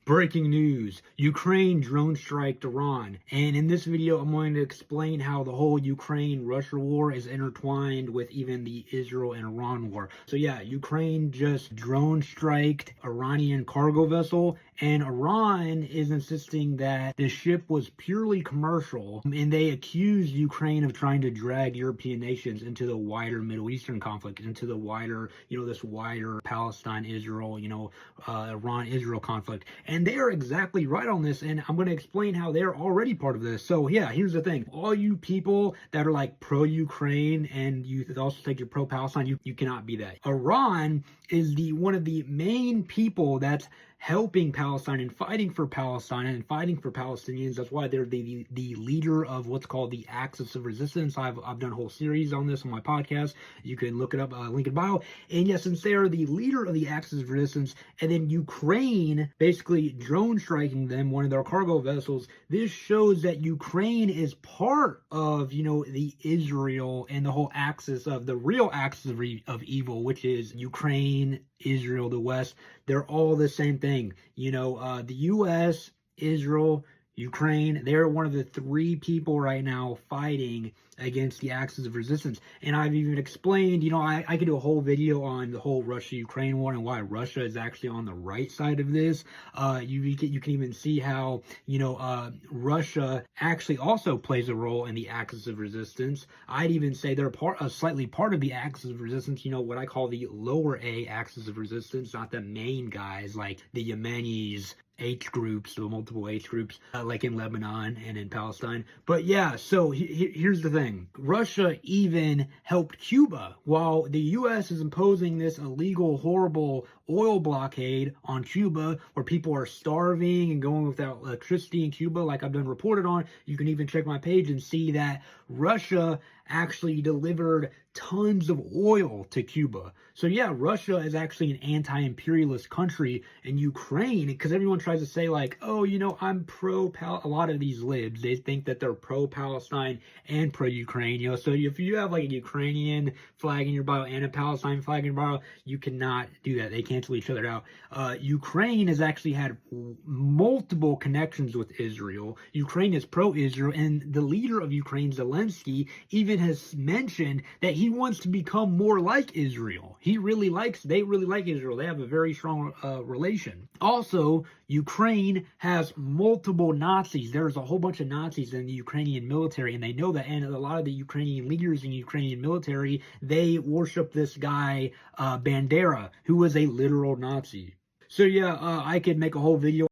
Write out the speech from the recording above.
Breaking news, Ukraine drone striked Iran. And in this video, I'm going to explain how the whole Ukraine-Russia war is intertwined with even the Israel and Iran war. So yeah, Ukraine just drone striked Iranian cargo vessel, and Iran is insisting that the ship was purely commercial, and they accuse Ukraine of trying to drag European nations into the wider Middle Eastern conflict, into the wider, this wider Palestine-Israel, Iran-Israel conflict. And they are exactly right on this, and I'm going to explain how they're already part of this. So yeah, here's the thing. All you people that are like pro-Ukraine and you also think you're pro-Palestine, you cannot be that. Iran is one of the main people that's helping Palestine and fighting for Palestine and fighting for Palestinians. That's why they're the leader of what's called the Axis of Resistance. I've done a whole series on this on my podcast. You can look it up, link in bio. And yes, since they are the leader of the Axis of Resistance, and then Ukraine basically drone striking them, one of their cargo vessels, this shows that Ukraine is part of, the Israel and the whole axis of the real axis of evil, which is Ukraine, Israel, the West. They're all the same thing. The U.S., Israel, Ukraine, they're one of the three people right now fighting against the Axis of Resistance. And I've even explained, I could do a whole video on the whole Russia-Ukraine war and why Russia is actually on the right side of this. You can even see how, Russia actually also plays a role in the Axis of Resistance. I'd even say they're slightly part of the Axis of Resistance, what I call the lower A Axis of Resistance, not the main guys like the Yemenis, H groups, so multiple H groups, like in Lebanon and in Palestine. But yeah, so here's the thing. Russia even helped Cuba while the U.S. is imposing this illegal, horrible oil blockade on Cuba where people are starving and going without electricity in Cuba, like I've done reported on. You can even check my page and see that Russia actually delivered tons of oil to Cuba. So yeah, Russia is actually an anti-imperialist country, and Ukraine, because everyone tries to say like, oh, I'm pro-Pal. A lot of these libs, they think that they're pro-Palestine and pro-Ukraine. So if you have like a Ukrainian flag in your bio and a Palestine flag in your bio, you cannot do that. They cancel each other out. Ukraine has actually had multiple connections with Israel. Ukraine is pro-Israel, and the leader of Ukraine, Zelensky, even has mentioned that he wants to become more like Israel. They really like Israel. They have a very strong relation. Also, Ukraine has multiple Nazis. There's a whole bunch of Nazis in the Ukrainian military, and they know that. And a lot of the Ukrainian leaders in the Ukrainian military, they worship this guy, Bandera, who was a literal Nazi. So yeah, I could make a whole video